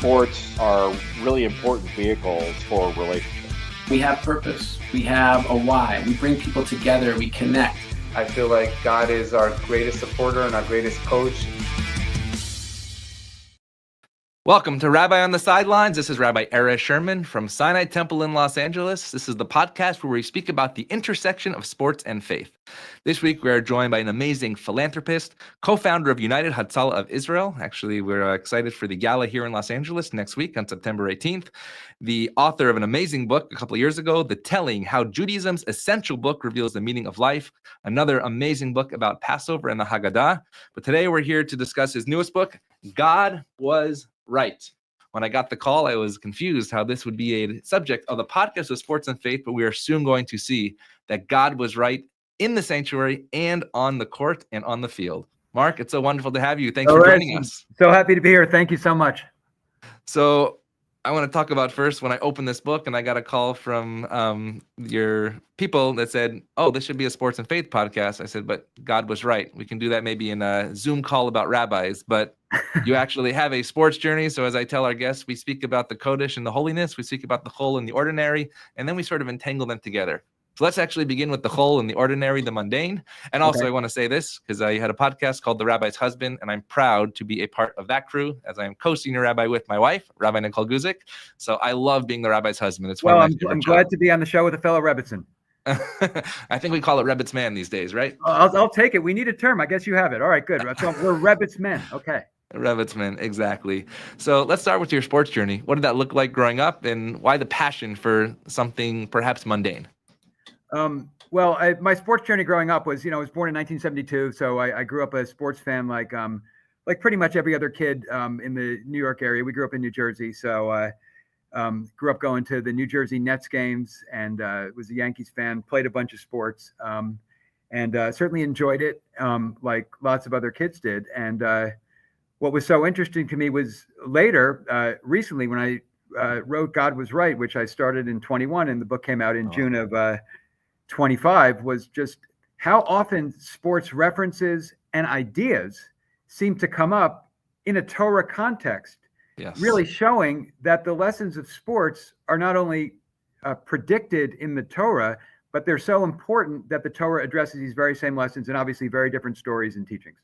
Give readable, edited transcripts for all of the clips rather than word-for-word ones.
sports are really important vehicles for relationships. We have purpose. We have a why. We bring people together. We connect. I feel like God is our greatest supporter and our greatest coach. Welcome to Rabbi on the Sidelines. This is Rabbi Sherman from Sinai Temple in Los Angeles. This is the podcast where we speak about the intersection of sports and faith. This week, we are joined by an amazing philanthropist, co-founder of United Hatzalah of Israel. Actually, we're excited for the gala here in Los Angeles next week on September 18th. The author of an amazing book a couple of years ago, The Telling, How Judaism's Essential Book Reveals the Meaning of Life. Another amazing book about Passover and the Haggadah. But today, we're here to discuss his newest book, God Was Right. When I got the call, I was confused how this would be a subject of the podcast of sports and faith, but we are soon going to see that God was right in the sanctuary and on the court and on the field. Mark, it's so wonderful to have you. Thanks for joining us. So happy to be here. Thank you so much. So I want to talk about first when I opened this book and I got a call from your people that said, oh, this should be a sports and faith podcast. I said, but God was right. We can do that maybe in a Zoom call about rabbis, but you actually have a sports journey. So as I tell our guests, we speak about the Kodesh and the holiness. We speak about the chol and the ordinary, and then we sort of entangle them together. So let's actually begin with the chol and the ordinary, the mundane. And also I want to say this because I had a podcast called The Rabbi's Husband, and I'm proud to be a part of that crew as I am co-senior rabbi with my wife, Rabbi Nicole Guzik. So I love being the rabbi's husband. It's one of my favorite I'm glad to be on the show with a fellow Rebbitzin. I think we call it Rebbit's man these days, right? I'll take it. We need a term. I guess you have it. All right, good. So we're Rebbit's men. Okay. Rebbit's men, exactly. So let's start with your sports journey. What did that look like growing up, and why the passion for something perhaps mundane? My sports journey growing up was, I was born in 1972, so I grew up a sports fan like pretty much every other kid in the New York area. We grew up in New Jersey, so grew up going to the New Jersey Nets games and was a Yankees fan, played a bunch of sports, and certainly enjoyed it like lots of other kids did. And what was so interesting to me was later, recently, when I wrote God Was Right, which I started in 21, and the book came out in June of 25, was just how often sports references and ideas seem to come up in a Torah context. Yes. Really showing that the lessons of sports are not only predicted in the Torah, but they're so important that the Torah addresses these very same lessons in obviously very different stories and teachings.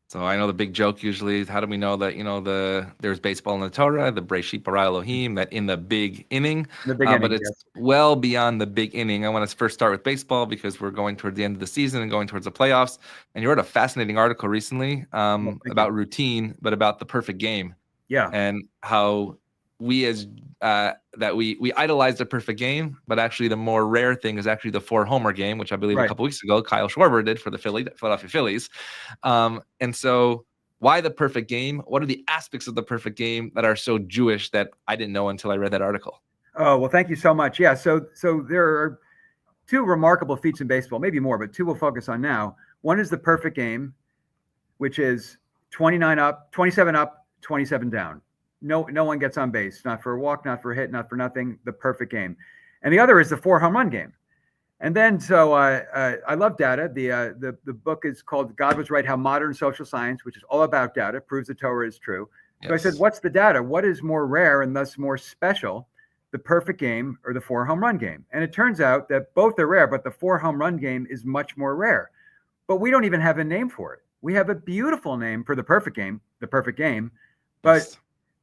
So I know the big joke usually is, how do we know that, there's baseball in the Torah, the Breshit bara Elohim, that in the big inning, but it's well beyond the big inning. I want to first start with baseball because we're going toward the end of the season and going towards the playoffs. And you wrote a fascinating article recently about routine, but about the perfect game. Yeah. And how we as we idolize the perfect game, but actually the more rare thing is actually the 4-homer game, which I believe a couple weeks ago Kyle Schwarber did for the Philadelphia Phillies. And so why the perfect game? What are the aspects of the perfect game that are so Jewish that I didn't know until I read that article? Oh, well, thank you so much. Yeah. So there are two remarkable feats in baseball, maybe more, but two we'll focus on now. One is the perfect game, which is 29 up, 27 up, 27 down. No one gets on base, not for a walk, not for a hit, not for nothing, the perfect game. And the other is the 4-home run game. And then, so I love data. The book is called God Was Right, How Modern Social Science, which is all about data, proves the Torah is true. Yes. So I said, what's the data? What is more rare and thus more special, the perfect game or the 4-home run game? And it turns out that both are rare, but the 4-home run game is much more rare. But we don't even have a name for it. We have a beautiful name for the perfect game, but Yes.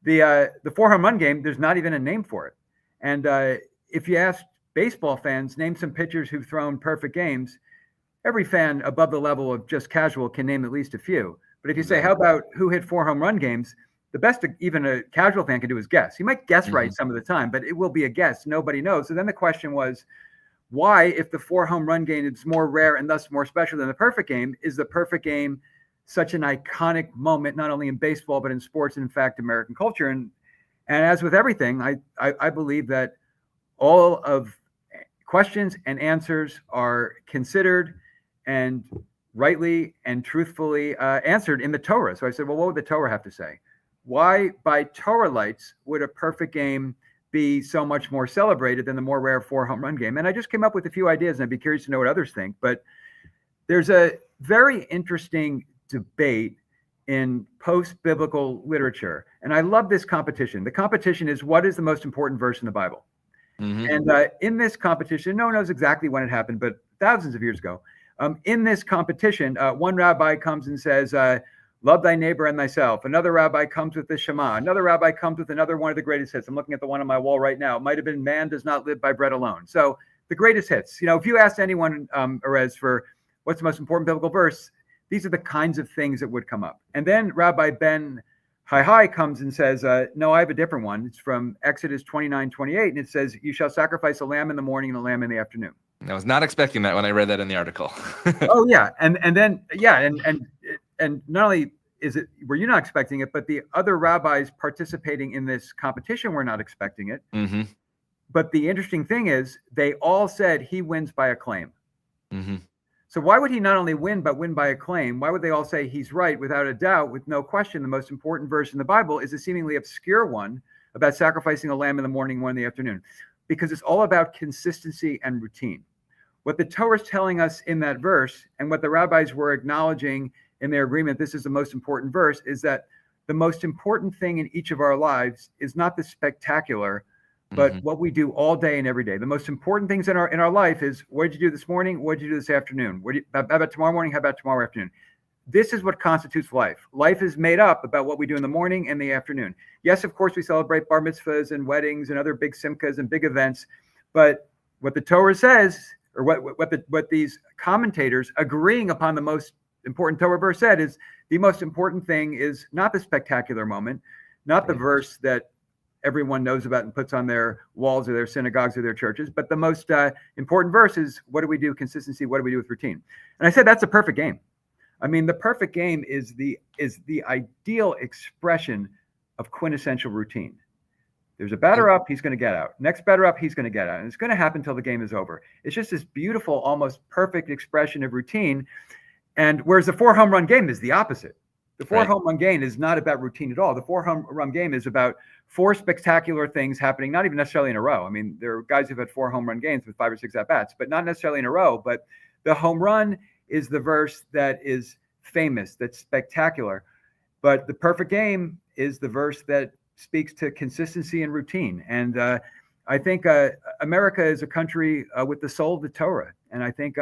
The 4-home run game, there's not even a name for it. And if you ask baseball fans, name some pitchers who've thrown perfect games, every fan above the level of just casual can name at least a few. But if you say, how about who hit 4-home run games, the best even a casual fan can do is guess. He might guess right some of the time, but it will be a guess. Nobody knows. So then the question was, why, if the 4-home run game is more rare and thus more special than the perfect game, is the perfect game such an iconic moment, not only in baseball, but in sports, and in fact, American culture. And as with everything, I believe that all of questions and answers are considered and rightly and truthfully answered in the Torah. So I said, well, what would the Torah have to say? Why, by Torah lights, would a perfect game be so much more celebrated than the more rare 4-home run game? And I just came up with a few ideas, and I'd be curious to know what others think. But there's a very interesting debate in post-biblical literature. And I love this competition. The competition is what is the most important verse in the Bible. And in this competition, no one knows exactly when it happened, but thousands of years ago. In this competition, one rabbi comes and says, love thy neighbor and thyself. Another rabbi comes with the Shema. Another rabbi comes with another one of the greatest hits. I'm looking at the one on my wall right now. It might have been man does not live by bread alone. So the greatest hits. If you asked anyone, Erez, for what's the most important biblical verse, these are the kinds of things that would come up. And then Rabbi Ben Hai comes and says, no, I have a different one. It's from Exodus 29:28, and it says, you shall sacrifice a lamb in the morning and a lamb in the afternoon. I was not expecting that when I read that in the article. Oh yeah, and then and not only were you not expecting it, but the other rabbis participating in this competition were not expecting it. Mm-hmm. But the interesting thing is, they all said he wins by acclaim. Mm-hmm. So why would he not only win, but win by acclaim? Why would they all say he's right without a doubt, with no question? The most important verse in the Bible is a seemingly obscure one about sacrificing a lamb in the morning, one in the afternoon, because it's all about consistency and routine. What the Torah is telling us in that verse, and what the rabbis were acknowledging in their agreement, this is the most important verse, is that the most important thing in each of our lives is not the spectacular, but what we do all day and every day. The most important things in our life is, what did you do this morning? What did you do this afternoon? How about tomorrow morning? How about tomorrow afternoon? This is what constitutes life. Life is made up about what we do in the morning and the afternoon. Yes, of course, we celebrate bar mitzvahs and weddings and other big simchas and big events. But what the Torah says, or what these commentators agreeing upon the most important Torah verse said, is the most important thing is not the spectacular moment, not the verse that everyone knows about and puts on their walls or their synagogues or their churches, but the most important verse is, what do we do? Consistency. What do we do with routine? And I said that's a perfect game. I mean, the perfect game is the ideal expression of quintessential routine. There's a batter up, he's going to get out. Next batter up, he's going to get out. And it's going to happen until the game is over. It's just this beautiful, almost perfect expression of routine. And whereas the 4 home run game is the opposite. The 4 home run game is not about routine at all. The 4 home run game is about 4 spectacular things happening, not even necessarily in a row. I mean, there are guys who've had 4 home run games with 5 or 6 at-bats, but not necessarily in a row. But the home run is the verse that is famous, that's spectacular. But the perfect game is the verse that speaks to consistency and routine. And I think America is a country with the soul of the Torah. And I think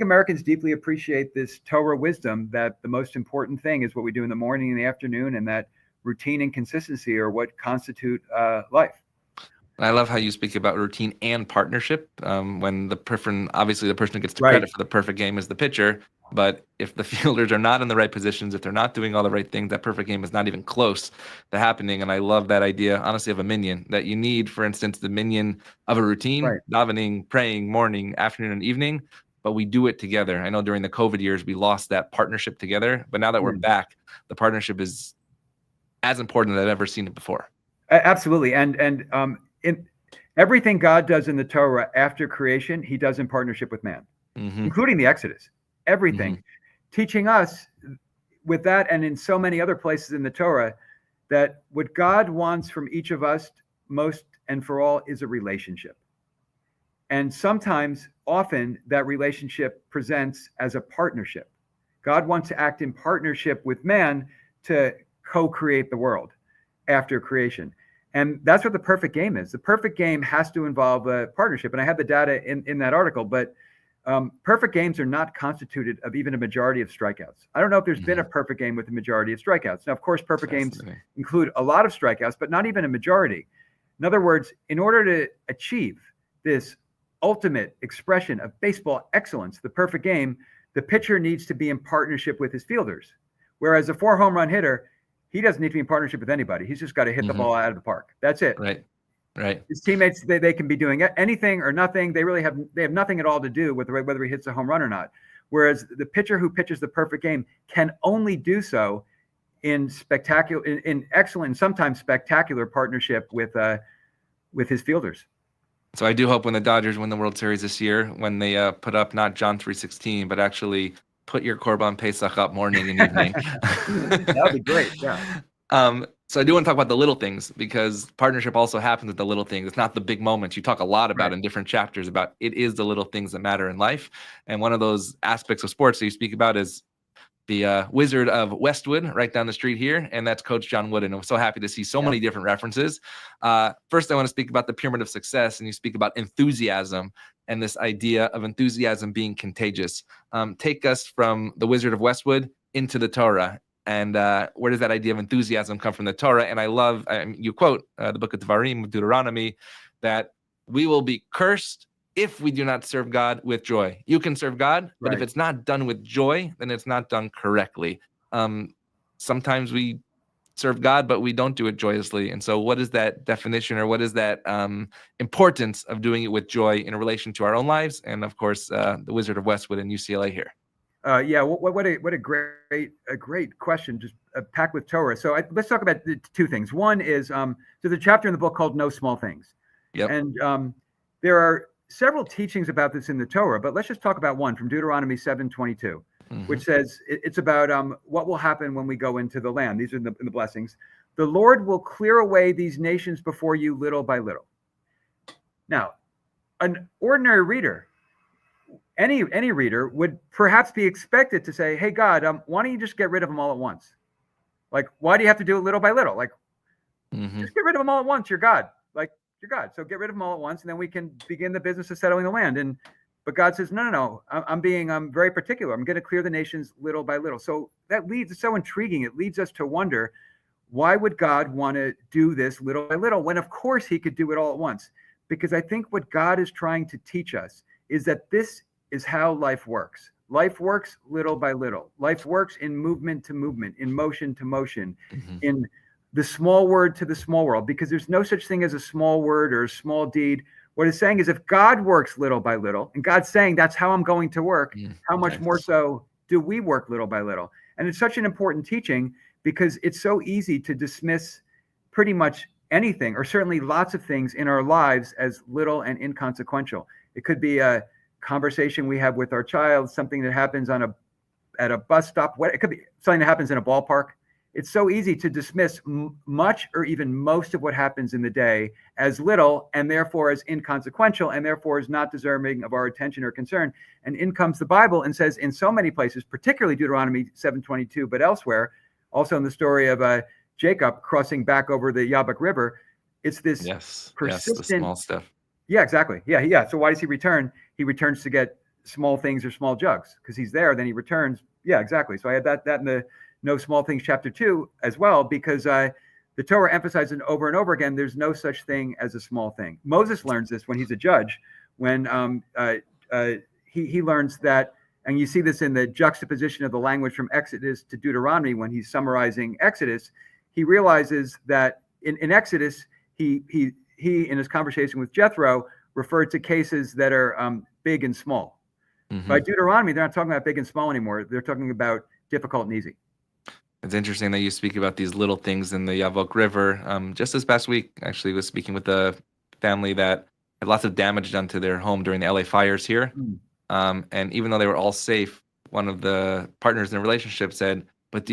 Americans deeply appreciate this Torah wisdom, that the most important thing is what we do in the morning and the afternoon, and that routine and consistency are what constitute life. I love how you speak about routine and partnership. When obviously the person who gets the credit for the perfect game is the pitcher, but if the fielders are not in the right positions, if they're not doing all the right things, that perfect game is not even close to happening. And I love that idea, honestly, of a minyan, that you need, for instance, the minyan of a routine, davening, praying, morning, afternoon, and evening, but we do it together. I know during the COVID years, we lost that partnership together, but now that we're back, the partnership is as important as I've ever seen it before. Absolutely. And in everything God does in the Torah after creation, he does in partnership with man, including the Exodus, everything, teaching us with that, and in so many other places in the Torah, that what God wants from each of us most and for all is a relationship. And sometimes, often, that relationship presents as a partnership. God wants to act in partnership with man to co-create the world after creation. And that's what the perfect game is. The perfect game has to involve a partnership. And I have the data in that article, but perfect games are not constituted of even a majority of strikeouts. I don't know if there's been a perfect game with a majority of strikeouts. Now, of course, perfect games include a lot of strikeouts, but not even a majority. In other words, in order to achieve this ultimate expression of baseball excellence, the perfect game, the pitcher needs to be in partnership with his fielders. Whereas a 4 home run hitter, he doesn't need to be in partnership with anybody. He's just got to hit the ball out of the park. That's it. Right. His teammates, they can be doing anything or nothing. They have nothing at all to do with whether he hits a home run or not. Whereas the pitcher who pitches the perfect game can only do so in excellent, sometimes spectacular partnership with his fielders. So I do hope when the Dodgers win the World Series this year, when they put up not John 3:16, but actually put your Korban Pesach up morning and evening. That would be great. Yeah. So I do want to talk about the little things, because partnership also happens with the little things. It's not the big moments. You talk a lot about in different chapters about it is the little things that matter in life. And one of those aspects of sports that you speak about is the Wizard of Westwood right down the street here, and that's Coach John Wooden. I'm so happy to see so many different references. First, I want to speak about the pyramid of success, and you speak about enthusiasm and this idea of enthusiasm being contagious. Take us from the Wizard of Westwood into the Torah, and where does that idea of enthusiasm come from the Torah? And I love, you quote the book of Devarim, Deuteronomy, that we will be cursed if we do not serve God with joy. You can serve God, but if it's not done with joy, then it's not done correctly. Sometimes we serve God, but we don't do it joyously. And so what is that definition, or what is that importance of doing it with joy in relation to our own lives? And of course, the Wizard of Westwood and UCLA here. What a great question, just packed with Torah. So let's talk about the two things. One is, there's a chapter in the book called No Small Things. Yep. And there are several teachings about this in the Torah, but let's just talk about one from Deuteronomy 7:22, which says it's about what will happen when we go into the land. These are in the blessings. The Lord will clear away these nations before you little by little. Now, an ordinary reader, any reader would perhaps be expected to say, hey, God, why don't you just get rid of them all at once? Like, why do you have to do it little by little? Like, just get rid of them all at once. You're God. Like, you're God. So get rid of them all at once, and then we can begin the business of settling the land. But God says, no. I'm being very particular. I'm going to clear the nations little by little. So it's so intriguing. It leads us to wonder, why would God want to do this little by little when, of course, he could do it all at once? Because I think what God is trying to teach us is that this is how life works. Life works little by little. Life works in movement to movement, in motion to motion, in the small word to the small world, because there's no such thing as a small word or a small deed. What it's saying is, if God works little by little, and God's saying that's how I'm going to work, how much more so do we work little by little? And it's such an important teaching, because it's so easy to dismiss pretty much anything, or certainly lots of things in our lives, as little and inconsequential. It could be a conversation we have with our child, something that happens at a bus stop. It could be something that happens in a ballpark. It's so easy to dismiss much or even most of what happens in the day as little, and therefore as inconsequential, and therefore is not deserving of our attention or concern. And in comes the Bible and says, in so many places, particularly Deuteronomy 7:22, but elsewhere, also in the story of Jacob crossing back over the Yabok River, it's this persistent, the small stuff. Yeah, exactly. Yeah. So why does he return? He returns to get small things or small jugs, because he's there. Then he returns. Yeah, exactly. So I had that in the No Small Things chapter 2 as well, because the Torah emphasizes over and over again, there's no such thing as a small thing. Moses learns this when he's a judge, when he learns that, and you see this in the juxtaposition of the language from Exodus to Deuteronomy when he's summarizing Exodus. He realizes that in Exodus, he in his conversation with Jethro referred to cases that are big and small. By Deuteronomy, they're not talking about big and small anymore. They're talking about difficult and easy. It's interesting that you speak about these little things in the Yavok River. Just this past week, actually, was speaking with a family that had lots of damage done to their home during the LA fires here. And even though they were all safe, one of the partners in the relationship said, but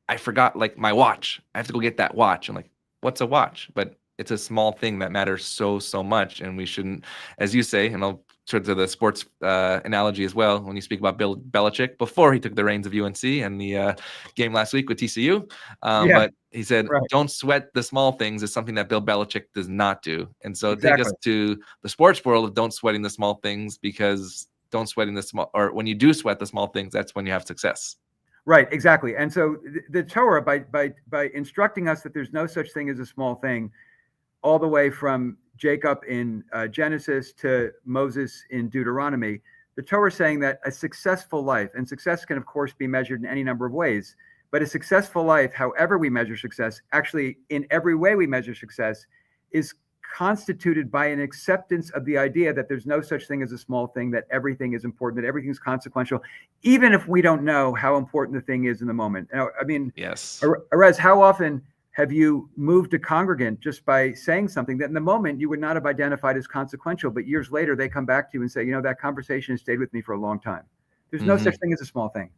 I forgot like my watch. I have to go get that watch. I'm like, what's a watch? But it's a small thing that matters so much. And we shouldn't, as you say, and I'll turn to the sports analogy as well, when you speak about Bill Belichick before he took the reins of UNC and the game last week with TCU. But he said, don't sweat the small things is something that Bill Belichick does not do. And so take us to the sports world of don't sweating the small things, because don't sweating the small, or when you do sweat the small things, that's when you have success. Right, exactly. And so the Torah, by instructing us that there's no such thing as a small thing, all the way from Jacob in Genesis to Moses in Deuteronomy, the Torah is saying that a successful life, and success can, of course, be measured in any number of ways, but a successful life, however we measure success, actually in every way we measure success, is constituted by an acceptance of the idea that there's no such thing as a small thing, that everything is important, that everything's consequential, even if we don't know how important the thing is in the moment. Now, I mean, yes. Erez, how often have you moved a congregant just by saying something that in the moment you would not have identified as consequential, but years later they come back to you and say, that conversation has stayed with me for a long time. There's no such thing as a small thing.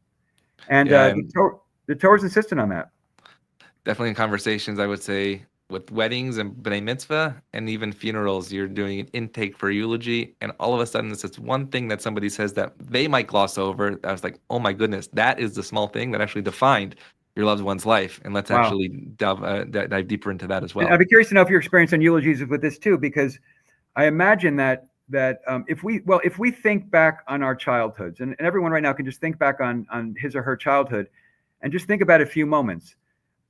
And the Torah's insistent on that. Definitely in conversations, I would say with weddings and b'nai mitzvah and even funerals. You're doing an intake for eulogy, and all of a sudden it's this one thing that somebody says that they might gloss over. I was like, oh my goodness, that is the small thing that actually defined your loved one's life. And let's Wow. actually dive deeper into that as well. And I'd be curious to know if your experience on eulogies with this too, because I imagine that if we think back on our childhoods, and everyone right now can just think back on his or her childhood, and just think about a few moments,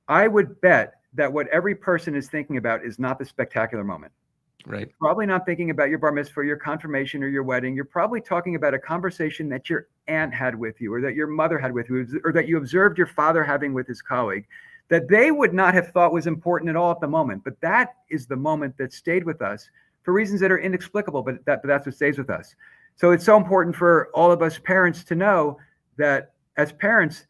I would bet that what every person is thinking about is not the spectacular moment. Right. Probably not thinking about your bar mitzvah, your confirmation, or your wedding. You're probably talking about a conversation that your aunt had with you, or that your mother had with you, or that you observed your father having with his colleague, that they would not have thought was important at all at the moment. But that is the moment that stayed with us for reasons that are inexplicable, but that's what stays with us. So it's so important for all of us parents to know that as parents,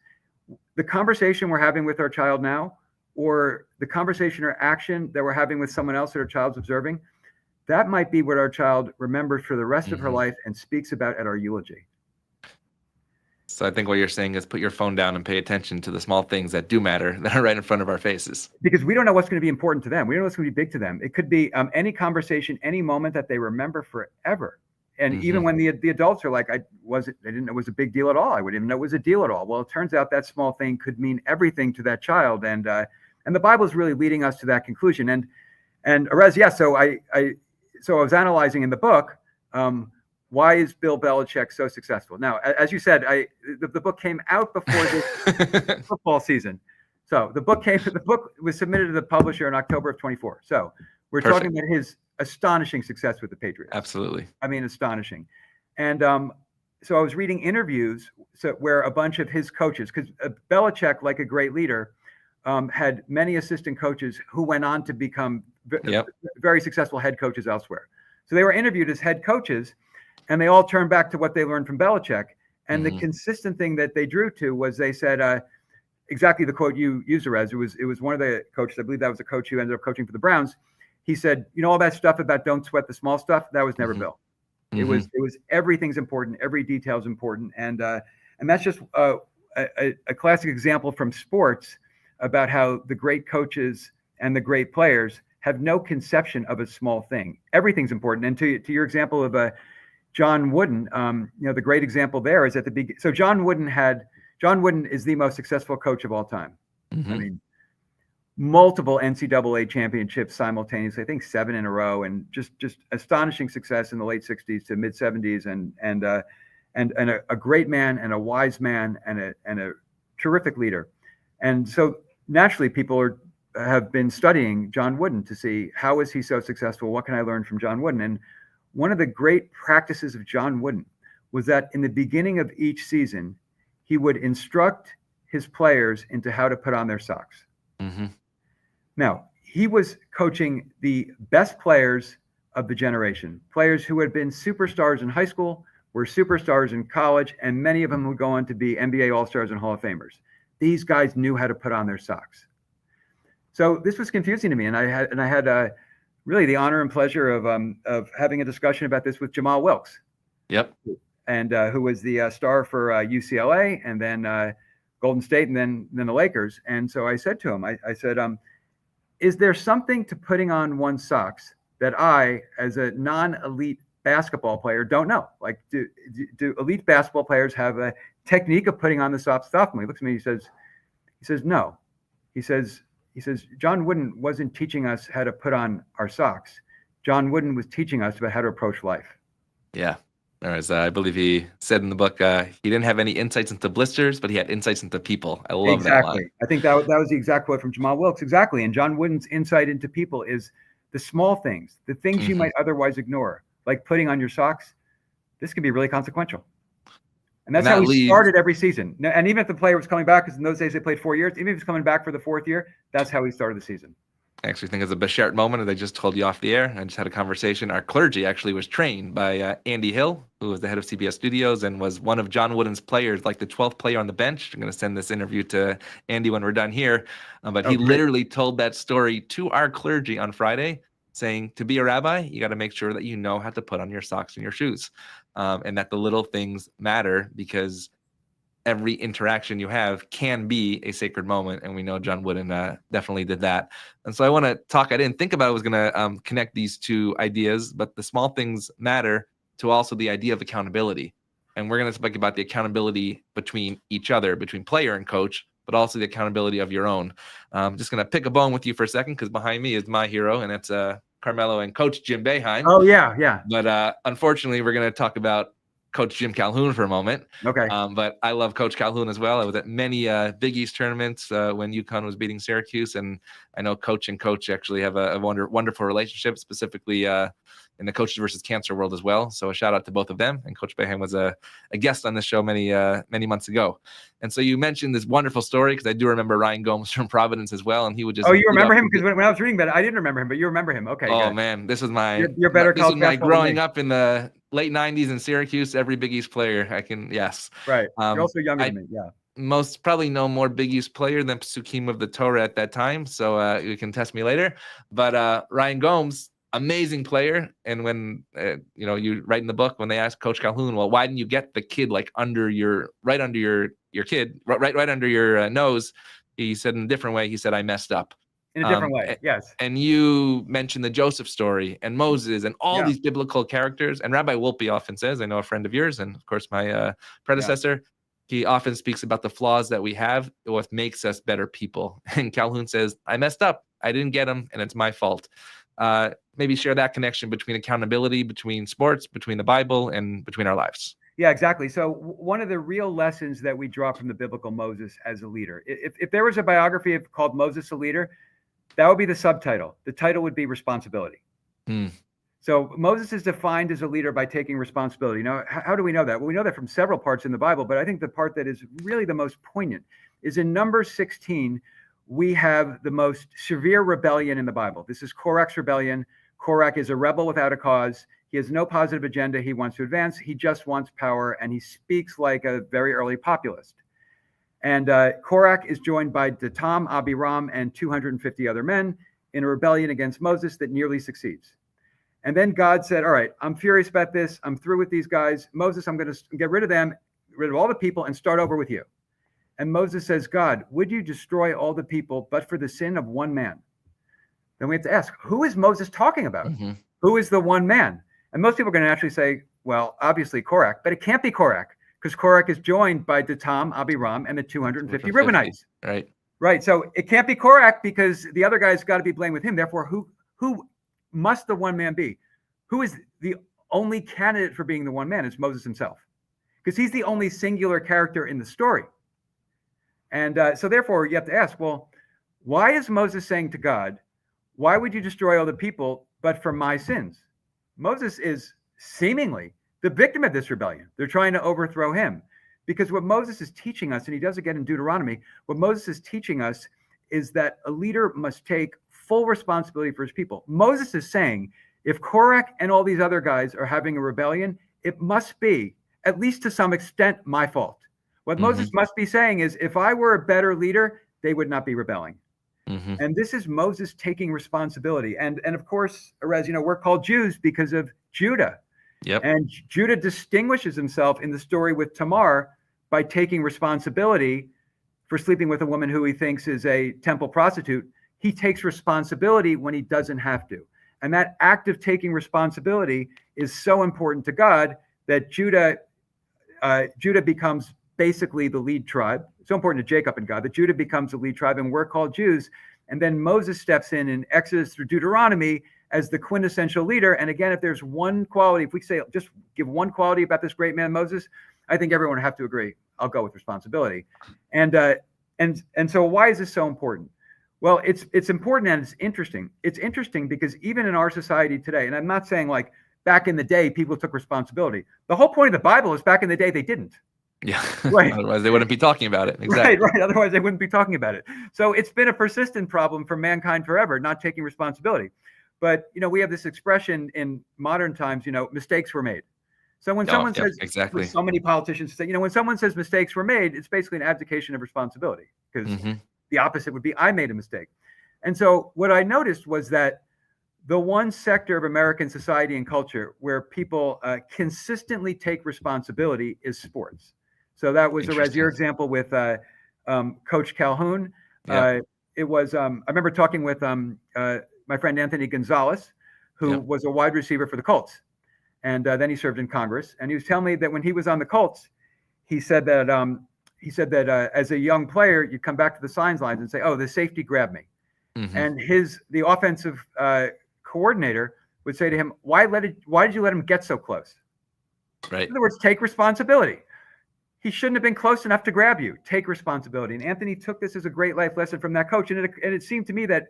the conversation we're having with our child now, or the conversation or action that we're having with someone else that our child's observing, that might be what our child remembers for the rest of her life and speaks about at our eulogy. So I think what you're saying is put your phone down and pay attention to the small things that do matter, that are right in front of our faces. Because we don't know what's going to be important to them. We don't know what's going to be big to them. It could be any conversation, any moment that they remember forever. And even when the adults are like, I didn't know it was a big deal at all. I wouldn't even know it was a deal at all. Well, it turns out that small thing could mean everything to that child. And the Bible is really leading us to that conclusion. And Erez, yeah. So I was analyzing in the book, why is Bill Belichick so successful? Now, as you said, the book came out before this football season. So the book was submitted to the publisher in October of 24. So we're talking about his astonishing success with the Patriots. Absolutely. I mean, astonishing. And so I was reading interviews where a bunch of his coaches, because Belichick, like a great leader, had many assistant coaches who went on to become very successful head coaches elsewhere. So they were interviewed as head coaches, and they all turned back to what they learned from Belichick. And the consistent thing that they drew to was they said, exactly the quote you used, Erez. It was one of the coaches, I believe that was the coach who ended up coaching for the Browns. He said, all that stuff about don't sweat the small stuff, that was never Bill. It was everything's important, every detail is important. And that's just a classic example from sports about how the great coaches and the great players have no conception of a small thing. Everything's important. And to your example of John Wooden, the great example there is at the beginning. So John Wooden is the most successful coach of all time. I mean, multiple NCAA championships simultaneously, I think 7 in a row, and just astonishing success in the late 60s to mid 70s, and a great man and a wise man and a terrific leader. And so naturally people have been studying John Wooden to see how is he so successful? What can I learn from John Wooden? And one of the great practices of John Wooden was that in the beginning of each season, he would instruct his players into how to put on their socks. Now, he was coaching the best players of the generation, players who had been superstars in high school, were superstars in college, and many of them would go on to be NBA All-Stars and Hall of Famers. These guys knew how to put on their socks. So this was confusing to me, and I had really the honor and pleasure of having a discussion about this with Jamal Wilkes. Yep. And who was the star for UCLA, and then Golden State, and then the Lakers. And so I said to him, I said, is there something to putting on one's socks that I, as a non-elite basketball player, don't know? Like, do elite basketball players have a technique of putting on the socks? He looks at me, he says, no. He says, John Wooden wasn't teaching us how to put on our socks. John Wooden was teaching us about how to approach life. Yeah. Whereas I believe he said in the book, he didn't have any insights into blisters, but he had insights into people. I love that line. I think that was the exact quote from Jamal Wilkes. Exactly. And John Wooden's insight into people is the small things, the things you might otherwise ignore, like putting on your socks. This can be really consequential. And that's how he started every season. And even if the player was coming back, because in those days they played 4 years, even if he was coming back for the 4th year, that's how he started the season. I actually think it's a Beshert moment, and I just told you off the air. I just had a conversation. Our clergy actually was trained by Andy Hill, who was the head of CBS Studios and was one of John Wooden's players, like the 12th player on the bench. I'm going to send this interview to Andy when we're done here. But he literally told that story to our clergy on Friday, saying, to be a rabbi, you got to make sure that you know how to put on your socks and your shoes, and that the little things matter, because every interaction you have can be a sacred moment. And we know John Wooden definitely did that. And so I didn't think about I was going to connect these two ideas, but the small things matter to also the idea of accountability. And we're going to speak about the accountability between each other, between player and coach, but also the accountability of your own. I'm just going to pick a bone with you for a second, because behind me is my hero, and it's Carmelo and Coach Jim Boeheim. Oh, yeah. But unfortunately, we're going to talk about Coach Jim Calhoun for a moment. Okay. But I love Coach Calhoun as well. I was at many Big East tournaments when UConn was beating Syracuse, and I know Coach and Coach actually have a wonderful relationship, specifically in the coaches versus cancer world as well. So a shout out to both of them. And Coach Boeheim was a guest on this show many months ago. And so you mentioned this wonderful story, because I do remember Ryan Gomes from Providence as well, and he would just. Oh, you remember him? Because when I was reading about it, I didn't remember him, but you remember him. Okay. Oh good. Man, this was my. You're better. This was my growing up in the late '90s in Syracuse. Every Big East player yes. Right. You're also younger than me. Yeah. Most probably no more Big East player than Psukim of the Torah at that time. So you can test me later. But Ryan Gomes, amazing player. And when you write in the book, when they asked Coach Calhoun, well, why didn't you get the kid like right under your nose? He said in a different way. He said, I messed up. In a different way, yes. And you mentioned the Joseph story and Moses and all these biblical characters. And Rabbi Wolpe often says, I know a friend of yours, and of course my predecessor, he often speaks about the flaws that we have, what makes us better people. And Calhoun says, I messed up. I didn't get them, and it's my fault. Maybe share that connection between accountability, between sports, between the Bible, and between our lives. Yeah, exactly. So one of the real lessons that we draw from the biblical Moses as a leader, if there was a biography called Moses a Leader, that would be the subtitle. The title would be Responsibility. So Moses is defined as a leader by taking responsibility. Now, how do we know that? Well, we know that from several parts in the Bible, but I think the part that is really the most poignant is in Numbers 16. We have the most severe rebellion in the Bible. This is Korach's rebellion. Korach is a rebel without a cause. He has no positive agenda he wants to advance. He just wants power, and he speaks like a very early populist. And Korach is joined by Dathan, Abiram, and 250 other men in a rebellion against Moses that nearly succeeds. And then God said, all right, I'm furious about this. I'm through with these guys. Moses, I'm going to get rid of them, rid of all the people, and start over with you. And Moses says, God, would you destroy all the people but for the sin of one man? Then we have to ask, who is Moses talking about? Mm-hmm. Who is the one man? And most people are going to actually say, well, obviously Korach, but it can't be Korach, because Korach is joined by Dathan, Abiram, and the 250 Reubenites. Right. So it can't be Korach, because the other guy's got to be blamed with him. Therefore, who must the one man be? Who is the only candidate for being the one man? It's Moses himself, because he's the only singular character in the story. And so therefore you have to ask, well, why is Moses saying to God, why would you destroy all the people but for my sins? Moses is seemingly the victim of this rebellion. They're trying to overthrow him, because what Moses is teaching us, and he does again in Deuteronomy, what Moses is teaching us is that a leader must take full responsibility for his people. Moses is saying, if Korach and all these other guys are having a rebellion, it must be, at least to some extent, my fault. What Moses must be saying is, if I were a better leader, they would not be rebelling. And this is Moses taking responsibility. And of course, Erez, we're called Jews because of Judah. Yep. And Judah distinguishes himself in the story with Tamar by taking responsibility for sleeping with a woman who he thinks is a temple prostitute. He takes responsibility when he doesn't have to. And that act of taking responsibility is so important to God that Judah becomes basically the lead tribe. It's so important to Jacob and God that Judah becomes the lead tribe, and we're called Jews. And then Moses steps in Exodus through Deuteronomy as the quintessential leader. And again, if there's one quality, if we say just give one quality about this great man Moses, I think everyone would have to agree. I'll go with responsibility. And so why is this so important? Well, it's important and it's interesting. It's interesting because even in our society today, and I'm not saying like back in the day people took responsibility. The whole point of the Bible is back in the day they didn't. Yeah. Right. Otherwise they wouldn't be talking about it. Exactly. Right. Otherwise they wouldn't be talking about it. So it's been a persistent problem for mankind forever, not taking responsibility. But, we have this expression in modern times, mistakes were made. So when someone says, exactly. So many politicians say, when someone says mistakes were made, it's basically an abdication of responsibility, because the opposite would be I made a mistake. And so what I noticed was that the one sector of American society and culture where people consistently take responsibility is sports. So that was, as Interesting. your example with Coach Calhoun. Yeah. It was, I remember talking with my friend Anthony Gonzalez, who Yep. was a wide receiver for the Colts. And then he served in Congress. And he was telling me that when he was on the Colts, he said that as a young player, you come back to the sidelines and say, "Oh, the safety grabbed me." Mm-hmm. And the offensive coordinator would say to him, why did you let him get so close? Right. In other words, take responsibility. He shouldn't have been close enough to grab you. Take responsibility. And Anthony took this as a great life lesson from that coach. And it seemed to me that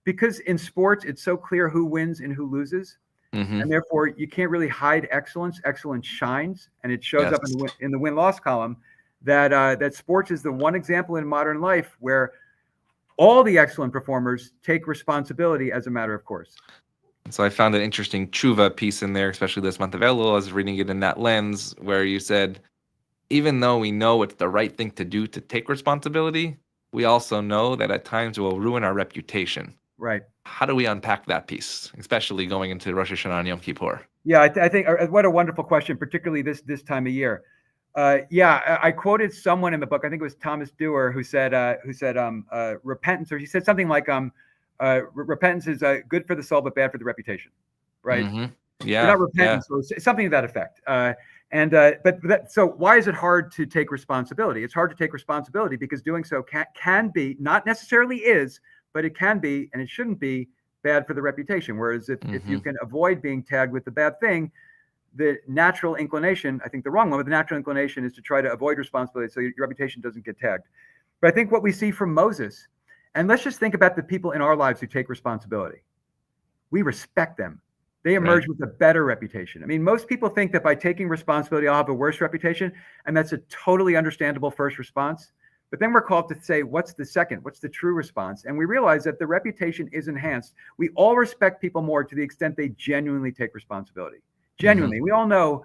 because in sports, it's so clear who wins and who loses. Mm-hmm. And therefore, you can't really hide excellence. Excellence shines, and it shows up in the win-loss column. That sports is the one example in modern life where all the excellent performers take responsibility as a matter of course. So I found an interesting tshuva piece in there, especially this month of Elul. I was reading it in that lens where you said, even though we know it's the right thing to do to take responsibility, we also know that at times it will ruin our reputation. Right. How do we unpack that piece, especially going into Rosh Hashanah and Yom Kippur? Yeah, I think what a wonderful question, particularly this time of year. I quoted someone in the book. I think it was Thomas Dewar who said repentance, or he said something like repentance is good for the soul but bad for the reputation, right? Mm-hmm. Yeah, not repentance, so something to that effect. So why is it hard to take responsibility? It's hard to take responsibility because doing so can be, not necessarily is, but it can be, and it shouldn't be, bad for the reputation. Whereas if you can avoid being tagged with the bad thing, the natural inclination, I think the wrong one, but the natural inclination is to try to avoid responsibility so your reputation doesn't get tagged. But I think what we see from Moses, and let's just think about the people in our lives who take responsibility. We respect them. They emerge with a better reputation. I mean, most people think that by taking responsibility, I'll have a worse reputation. And that's a totally understandable first response. But then we're called to say, what's the second? What's the true response? And we realize that the reputation is enhanced. We all respect people more to the extent they genuinely take responsibility. Genuinely. We all know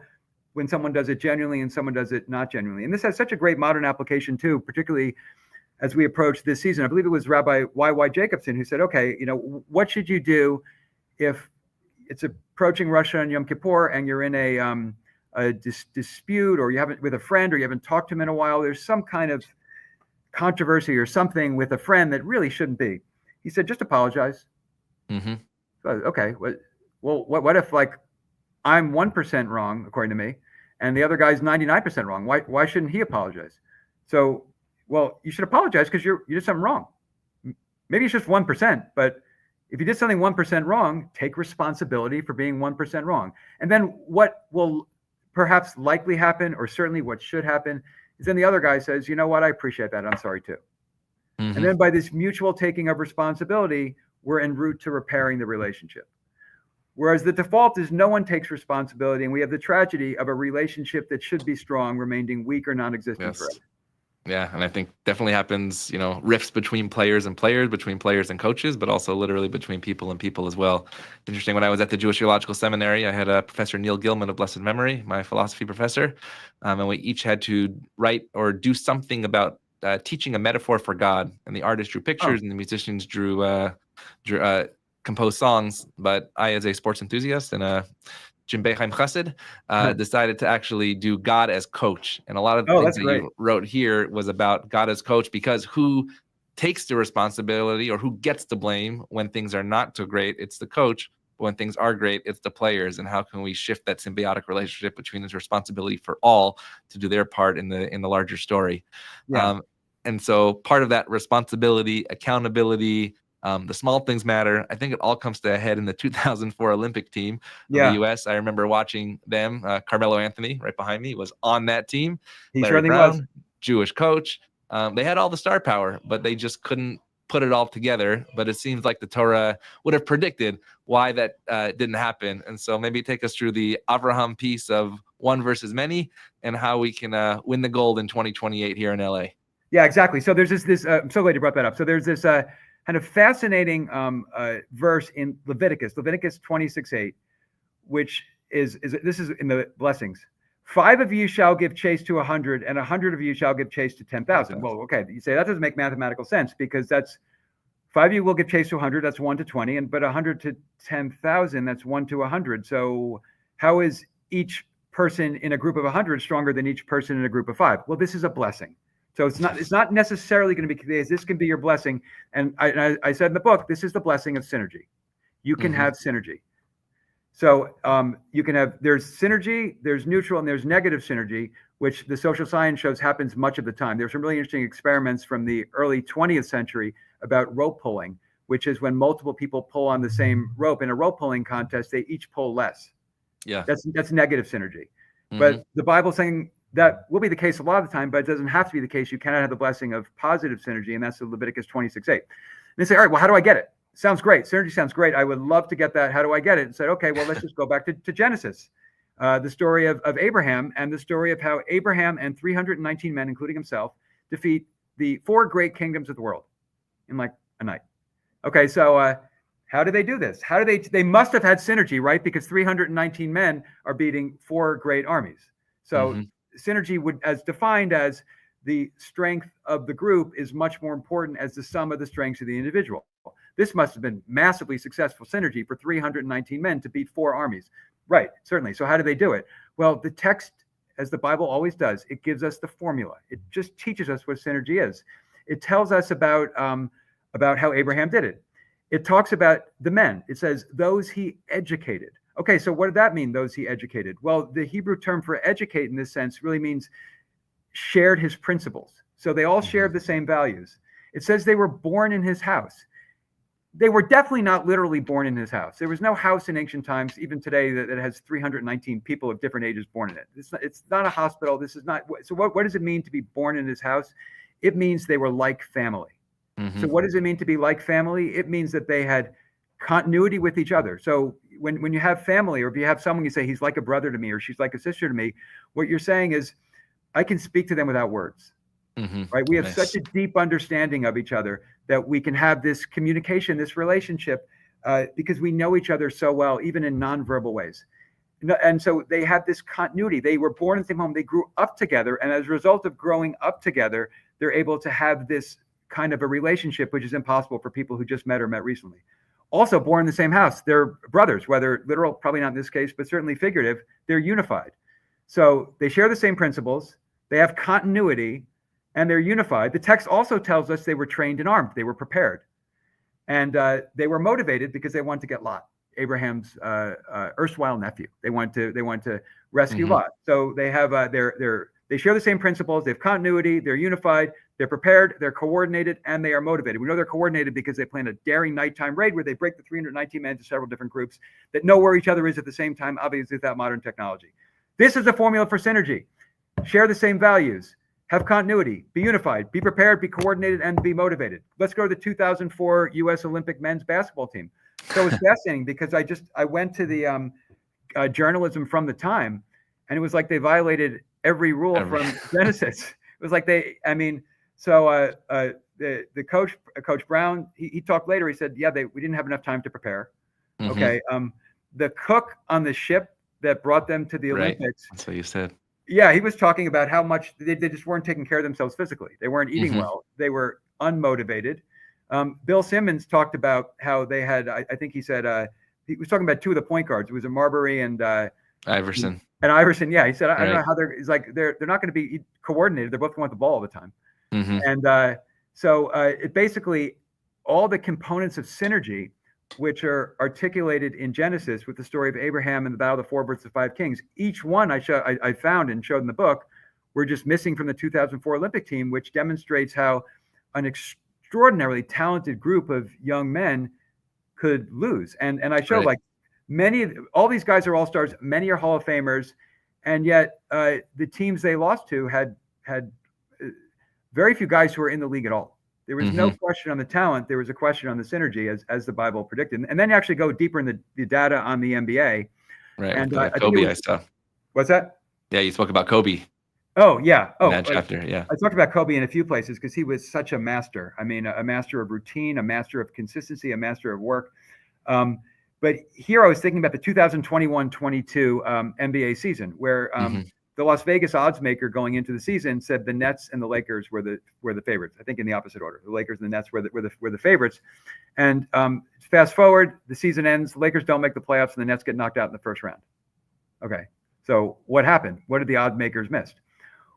when someone does it genuinely and someone does it not genuinely. And this has such a great modern application too, particularly as we approach this season. I believe it was Rabbi Y.Y. Jacobson who said, okay, what should you do if it's approaching Rosh Hashanah and Yom Kippur and you're in a dispute, or you haven't with a friend, or you haven't talked to him in a while? There's some kind of controversy or something with a friend that really shouldn't be. He said, just apologize. Mm-hmm. So, okay. Well, what if I'm 1% wrong, according to me, and the other guy's 99% wrong? Why shouldn't he apologize? So, well, you should apologize because you did something wrong. Maybe it's just 1%, but if you did something 1% wrong, take responsibility for being 1% wrong. And then what will perhaps likely happen, or certainly what should happen, is then the other guy says, you know what, I appreciate that. I'm sorry too. Mm-hmm. And then by this mutual taking of responsibility, we're en route to repairing the relationship. Whereas the default is no one takes responsibility, and we have the tragedy of a relationship that should be strong remaining weak or non-existent forever. Yeah, and I think definitely happens, rifts between players, between players and coaches, but also literally between people and people as well. Interesting, when I was at the Jewish Theological Seminary, I had a Professor Neil Gilman of blessed memory, my philosophy professor, and we each had to write or do something about teaching a metaphor for God. And the artist drew pictures, and the musicians composed songs. But I, as a sports enthusiast and a Jim Beheim Chassid, decided to actually do God as coach. And a lot of the things that you wrote here was about God as coach, because who takes the responsibility or who gets the blame when things are not so great? It's the coach. But when things are great, it's the players. And how can we shift that symbiotic relationship between this responsibility for all to do their part in the larger story? Yeah. And so part of that responsibility, accountability, the small things matter. I think it all comes to a head in the 2004 Olympic team of the U.S. I remember watching them. Carmelo Anthony, right behind me, was on that team. He Larry certainly Brown, was. Jewish coach. They had all the star power, but they just couldn't put it all together. But it seems like the Torah would have predicted why that didn't happen. And so maybe take us through the Avraham piece of one versus many and how we can win the gold in 2028 here in LA. Yeah, exactly. So there's this I'm so glad you brought that up. So there's this kind of fascinating verse in Leviticus 26:8, which is this is in the blessings. 5 of you shall give chase to 100, and 100 of you shall give chase to 10,000. Well, okay, you say that doesn't make mathematical sense, because that's 5 of you will give chase to 100, that's 1 to 20, but 100 to 10,000, that's 1 to 100. So how is each person in a group of 100 stronger than each person in a group of 5. Well, this is a blessing. So it's not necessarily going to be case. This can be your blessing. And I said in the book, this is the blessing of synergy. You can have synergy. So you can have, there's synergy, there's neutral, and there's negative synergy, which the social science shows happens much of the time. There's some really interesting experiments from the early 20th century about rope pulling, which is when multiple people pull on the same rope. In a rope pulling contest, they each pull less. Yeah. That's negative synergy. But the Bible's saying that will be the case a lot of the time, but it doesn't have to be the case. You cannot have the blessing of positive synergy, and that's the Leviticus 26:8. And they say, all right, well, how do I get it? Sounds great. Synergy sounds great. I would love to get that. How do I get it? And said, okay, well, let's just go back to Genesis, the story of Abraham, and the story of how Abraham and 319 men, including himself, defeat the 4 great kingdoms of the world in like a night. Okay, so how do they do this? How do they must have had synergy, right? Because 319 men are beating 4 great armies. So synergy would, as defined as the strength of the group, is much more important as the sum of the strengths of the individual. This must have been massively successful synergy for 319 men to beat 4 armies. Right, certainly. So how do they do it? Well, the text, as the Bible always does, it gives us the formula. It just teaches us what synergy is. It tells us about how Abraham did it. It talks about the men. It says, those he educated. Okay, so what did that mean, those he educated? Well, the Hebrew term for educate in this sense really means shared his principles. So they all shared the same values. It says they were born in his house. They were definitely not literally born in his house. There was no house in ancient times, even today, that has 319 people of different ages born in it. It's not a hospital. This is not. So what does it mean to be born in his house? It means they were like family. So what does it mean to be like family? It means that they had continuity with each other. So when you have family, or if you have someone, you say, he's like a brother to me, or she's like a sister to me, what you're saying is, I can speak to them without words. Right? We have such a deep understanding of each other that we can have this communication, this relationship, because we know each other so well, even in nonverbal ways. And so they have this continuity. They were born in the same home. They grew up together. And as a result of growing up together, they're able to have this kind of a relationship, which is impossible for people who just met or met recently. Also born in the same house. They're brothers, whether literal, probably not in this case, but certainly figurative. They're unified. So they share the same principles. They have continuity. And they're unified. The text also tells us they were trained and armed. They were prepared. And they were motivated because they wanted to get Lot, Abraham's erstwhile nephew. They want to rescue Lot. So they have they share the same principles. They have continuity. They're unified. They're prepared. They're coordinated, and they are motivated. We know they're coordinated because they plan a daring nighttime raid where they break the 319 men into several different groups that know where each other is at the same time, obviously without modern technology. This is the formula for synergy. Share the same values. Have continuity, be unified, be prepared, be coordinated, and be motivated. Let's go to the 2004 U.S. Olympic men's basketball team. So it's fascinating because I went to the journalism from the time, and it was like they violated every rule from Genesis. It was like the coach Brown, he talked later. He said, yeah, we didn't have enough time to prepare. Okay, the cook on the ship that brought them to the Olympics. That's what you said. Yeah, he was talking about how much they just weren't taking care of themselves physically. They weren't eating well. They were unmotivated. Bill Simmons talked about how they had, I think he said, he was talking about 2 of the point guards. It was Marbury and Iverson. And Iverson, yeah. He said, I don't know how he's like, they're not going to be coordinated. They're both going with the ball all the time. And so it basically, all the components of synergy, which are articulated in Genesis with the story of Abraham and the battle of the 4 versus 5 kings. Each one I found and showed in the book were just missing from the 2004 Olympic team, which demonstrates how an extraordinarily talented group of young men could lose. And I showed like all these guys are all-stars, many are Hall of Famers, and yet the teams they lost to had very few guys who were in the league at all. There was no question on the talent. There was a question on the synergy, as the Bible predicted. And then you actually go deeper in the data on the NBA. Right. And Kobe, I saw. What's that? Yeah, you spoke about Kobe. Oh, yeah. In that chapter, yeah. I talked about Kobe in a few places because he was such a master. I mean, a master of routine, a master of consistency, a master of work. But here I was thinking about the 2021-22 NBA season, where the Las Vegas odds maker going into the season said the Nets and the Lakers were the favorites. I think in the opposite order. The Lakers and the Nets were the favorites. And fast forward, the season ends. The Lakers don't make the playoffs, and the Nets get knocked out in the first round. Okay, So what happened? What did the odds makers miss?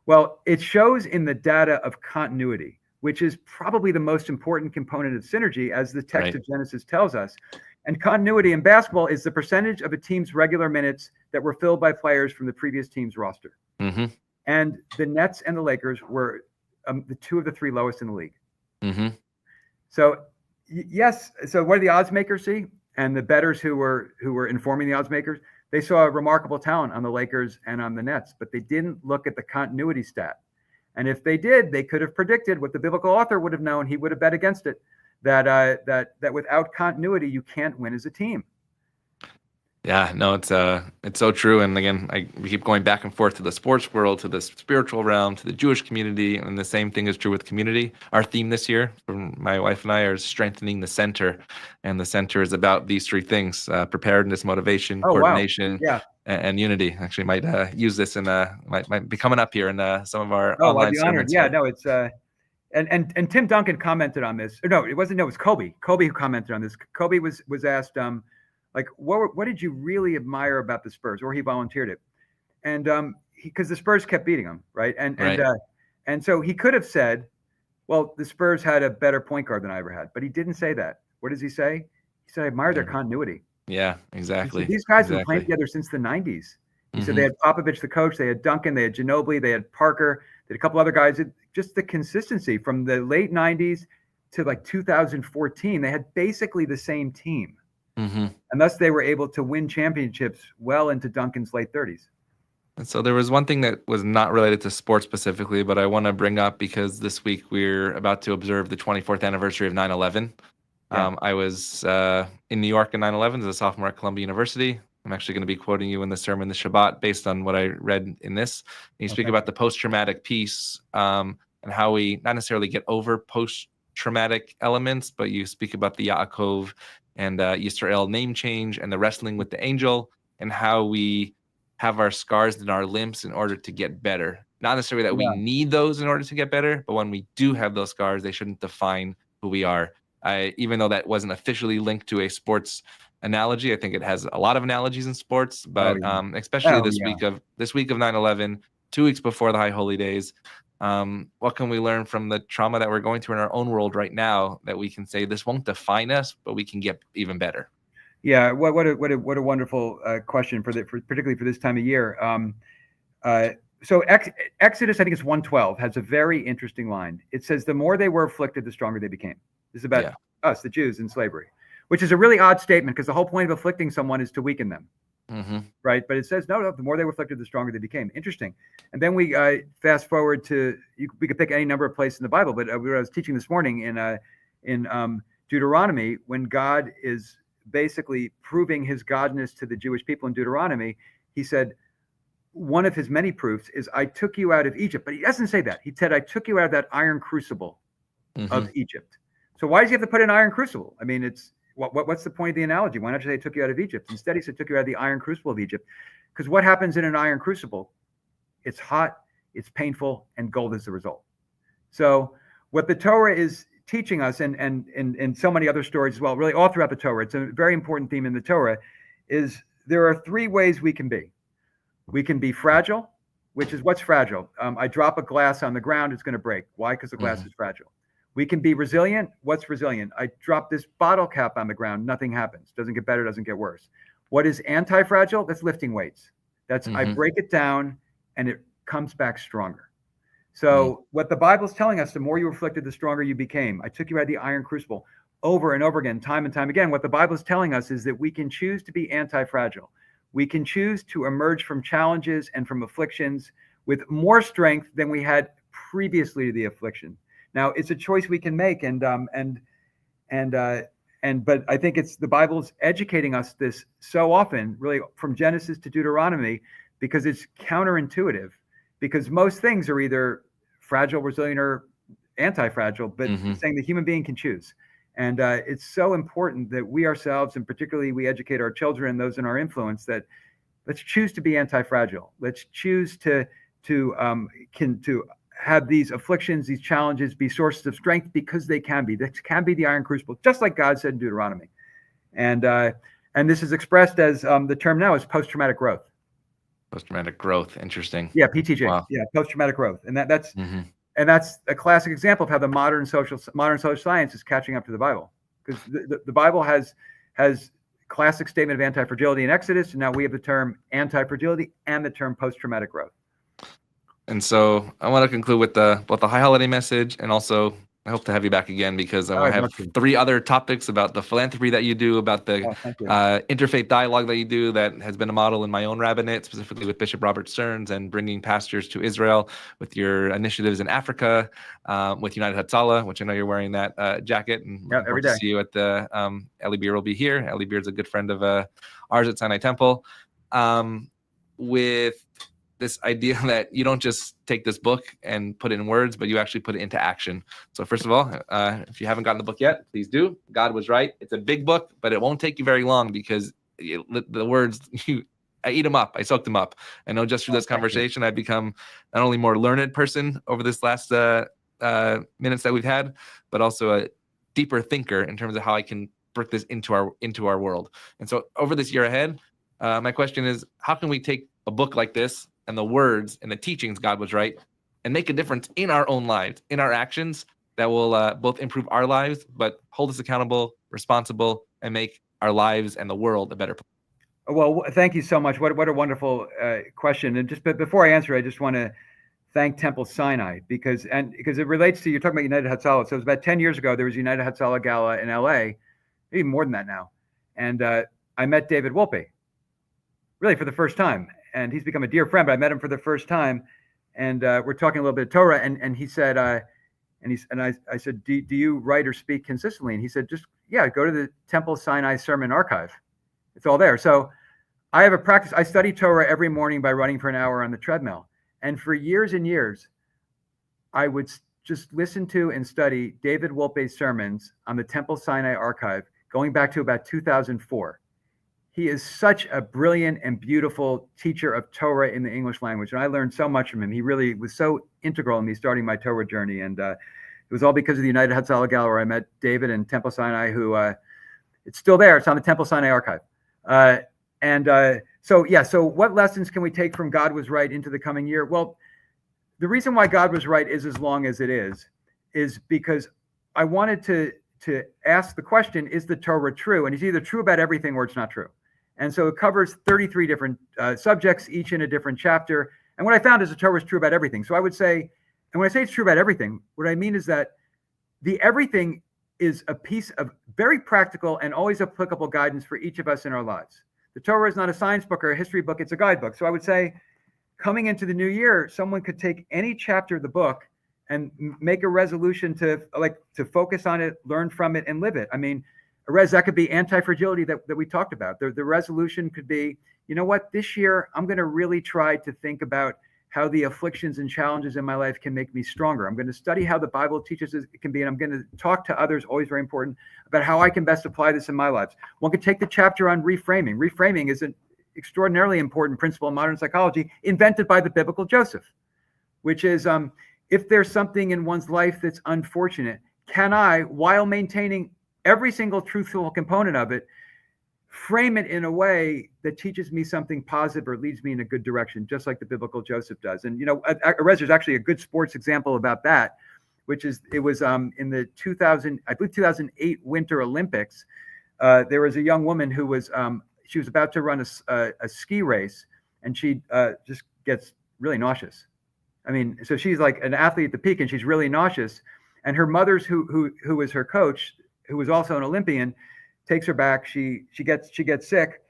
Well, it shows in the data of continuity, which is probably the most important component of synergy, as the text of Genesis tells us. And continuity in basketball is the percentage of a team's regular minutes that were filled by players from the previous team's roster. Mm-hmm. And the Nets and the Lakers were the two of the three lowest in the league. Mm-hmm. So yes. So what did the odds makers see? And the bettors who were informing the odds makers, they saw a remarkable talent on the Lakers and on the Nets, but they didn't look at the continuity stat. And if they did, they could have predicted what the biblical author would have known. He would have bet against it, that without continuity, you can't win as a team. Yeah, no, it's so true. And again, we keep going back and forth to the sports world, to the spiritual realm, to the Jewish community, and the same thing is true with community. Our theme this year, from my wife and I, is strengthening the center, and the center is about these three things: preparedness, motivation, coordination, and unity. Actually, might use this in might be coming up here in some of our online sermons. Yeah, no, it's and Tim Duncan commented on this. No, it wasn't. No, it was Kobe. Kobe who commented on this. Kobe was asked, like, what did you really admire about the Spurs? Or he volunteered it. And because the Spurs kept beating him, right? And so he could have said, well, the Spurs had a better point guard than I ever had. But he didn't say that. What does he say? He said, I admire their continuity. Yeah, exactly. These guys have been playing together since the 90s. He said they had Popovich, the coach. They had Duncan. They had Ginobili. They had Parker. They had a couple other guys. Just the consistency from the late 90s to like 2014. They had basically the same team. Mm-hmm. And thus they were able to win championships well into Duncan's late 30s. And so there was one thing that was not related to sports specifically, but I want to bring up because this week we're about to observe the 24th anniversary of 9/11. Yeah. I was in New York in 9/11 as a sophomore at Columbia University. I'm actually going to be quoting you in the sermon this Shabbat based on what I read in this. And you speak about the post-traumatic piece and how we not necessarily get over post-traumatic elements, but you speak about the Yaakov and Yisrael name change and the wrestling with the angel and how we have our scars and our limps in order to get better. Not necessarily that we need those in order to get better, but when we do have those scars, they shouldn't define who we are. Even though that wasn't officially linked to a sports analogy, I think it has a lot of analogies in sports, but especially this week of 9/11, 2 weeks before the High Holy Days. What can we learn from the trauma that we're going through in our own world right now that we can say this won't define us, but we can get even better? Yeah, what a wonderful question particularly for this time of year. So Exodus, I think it's 1:12, has a very interesting line. It says, "The more they were afflicted, the stronger they became." This is about us, the Jews, in slavery, which is a really odd statement because the whole point of afflicting someone is to weaken them. Mm-hmm. Right. But it says, no, the more they were afflicted, the stronger they became. Interesting. And then we fast forward to, we could pick any number of places in the Bible, but I was teaching this morning in Deuteronomy, when God is basically proving his godness to the Jewish people in Deuteronomy, he said, one of his many proofs is, I took you out of Egypt. But he doesn't say that. He said, I took you out of that iron crucible of Egypt. So why does he have to put an iron crucible? I mean, what's the point of the analogy? Why not just say took you out of Egypt? Instead, he said took you out of the iron crucible of Egypt. Because what happens in an iron crucible? It's hot, it's painful, and gold is the result. So what the Torah is teaching us, and so many other stories as well, really all throughout the Torah, it's a very important theme in the Torah, is there are three ways we can be. We can be fragile, which is what's fragile? I drop a glass on the ground, it's going to break. Why? Because the glass is fragile. We can be resilient. What's resilient? I drop this bottle cap on the ground. Nothing happens. Doesn't get better. Doesn't get worse. What is anti-fragile? That's lifting weights. That's I break it down and it comes back stronger. So what the Bible is telling us, the more you were afflicted, the stronger you became. I took you out of the iron crucible over and over again, time and time again. What the Bible is telling us is that we can choose to be anti-fragile. We can choose to emerge from challenges and from afflictions with more strength than we had previously to the affliction. Now, it's a choice we can make, but I think it's the Bible's educating us this so often, really from Genesis to Deuteronomy, because it's counterintuitive. Because most things are either fragile, resilient, or anti-fragile, but saying the human being can choose. And it's so important that we ourselves, and particularly we educate our children and those in our influence, that let's choose to be anti-fragile. Let's choose to have these afflictions, these challenges be sources of strength, because they can be. That can be the iron crucible, just like God said in Deuteronomy. And this is expressed as the term now is post-traumatic growth. Post-traumatic growth. Interesting. Yeah, PTG. Wow. Yeah, post-traumatic growth, and that's Mm-hmm. and that's a classic example of how the modern social science is catching up to the Bible, because the Bible has classic statement of anti-fragility in Exodus, and now we have the term anti-fragility and the term post-traumatic growth. And so I want to conclude with both the high holiday message, and also I hope to have you back again, because I have 3 other topics about the philanthropy that you do, about the interfaith dialogue that you do, that has been a model in my own rabbinate, specifically with Bishop Robert Stearns, and bringing pastors to Israel, with your initiatives in Africa, with United Hatzalah, which I know you're wearing that jacket, and looking forward to see you at the Eli Beer will be here. Eli Beer is a good friend of ours at Sinai Temple. With this idea that you don't just take this book and put it in words, but you actually put it into action. So first of all, if you haven't gotten the book yet, please do. God Was Right. It's a big book, but it won't take you very long, because the words, I eat them up. I soak them up. I know just through this conversation, I've become not only more learned person over this last minutes that we've had, but also a deeper thinker in terms of how I can bring this into our world. And so over this year ahead, my question is, how can we take a book like this and the words and the teachings, God Was Right, and make a difference in our own lives, in our actions, that will both improve our lives, but hold us accountable, responsible, and make our lives and the world a better place? Well, thank you so much. What a wonderful question. And just before I answer, I just want to thank Temple Sinai, because it relates to, you're talking about United Hatzalah. So it was about 10 years ago, there was United Hatzalah Gala in LA, even more than that now. And I met David Wolpe, really for the first time. And he's become a dear friend, but I met him for the first time, and we're talking a little bit of Torah, and he said, I said, do you write or speak consistently? And he said, go to the Temple Sinai Sermon Archive. It's all there. So I have a practice. I study Torah every morning by running for an hour on the treadmill. And for years and years, I would just listen to and study David Wolpe's sermons on the Temple Sinai Archive, going back to about 2004. He is such a brilliant and beautiful teacher of Torah in the English language. And I learned so much from him. He really was so integral in me starting my Torah journey. And it was all because of the United Hatzalah Gala, where I met David and Temple Sinai, who it's still there. It's on the Temple Sinai Archive. So what lessons can we take from God Was Right into the coming year? Well, the reason why God Was Right is as long as it is because I wanted to ask the question, is the Torah true? And it's either true about everything or it's not true. And so it covers 33 different subjects, each in a different chapter. And what I found is the Torah is true about everything. So I would say, and when I say it's true about everything, what I mean is that the everything is a piece of very practical and always applicable guidance for each of us in our lives. The Torah is not a science book or a history book, it's a guidebook. So I would say, coming into the new year, someone could take any chapter of the book and make a resolution to focus on it, learn from it, and live it. I mean, that could be anti-fragility that we talked about. The resolution could be, you know what, this year I'm going to really try to think about how the afflictions and challenges in my life can make me stronger. I'm going to study how the Bible teaches it can be, and I'm going to talk to others, always very important, about how I can best apply this in my lives. One could take the chapter on reframing. Reframing is an extraordinarily important principle in modern psychology, invented by the biblical Joseph, which is if there's something in one's life that's unfortunate, can I, while maintaining every single truthful component of it, frame it in a way that teaches me something positive or leads me in a good direction, just like the biblical Joseph does. And, there's actually a good sports example about that, which is, it was in the 2008 Winter Olympics. There was a young woman who was, she was about to run a ski race, and she just gets really nauseous. I mean, so she's like an athlete at the peak, and she's really nauseous. And her mother's, who was her coach, who was also an Olympian, takes her back. She gets sick,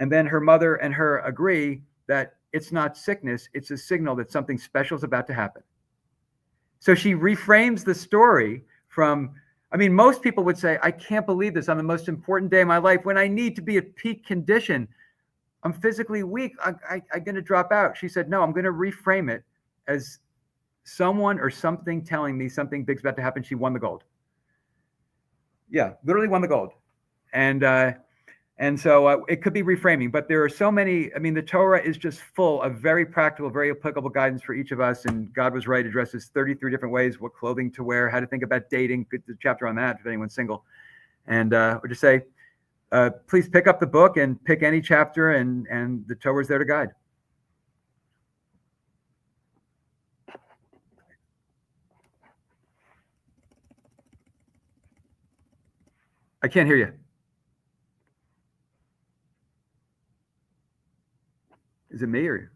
and then her mother and her agree that it's not sickness; it's a signal that something special is about to happen. So she reframes the story from, I mean, most people would say, I can't believe this on the most important day of my life when I need to be at peak condition. I'm physically weak. I'm going to drop out. She said, no, I'm going to reframe it as someone or something telling me something big's about to happen. She won the gold. Yeah, literally won the gold. And so it could be reframing, but there are so many. I mean, the Torah is just full of very practical, very applicable guidance for each of us. And God Was Right addresses 33 different ways, what clothing to wear, how to think about dating. Good chapter on that if anyone's single. And we just say, please pick up the book and pick any chapter, and the Torah is there to guide. I can't hear you. Is it me or?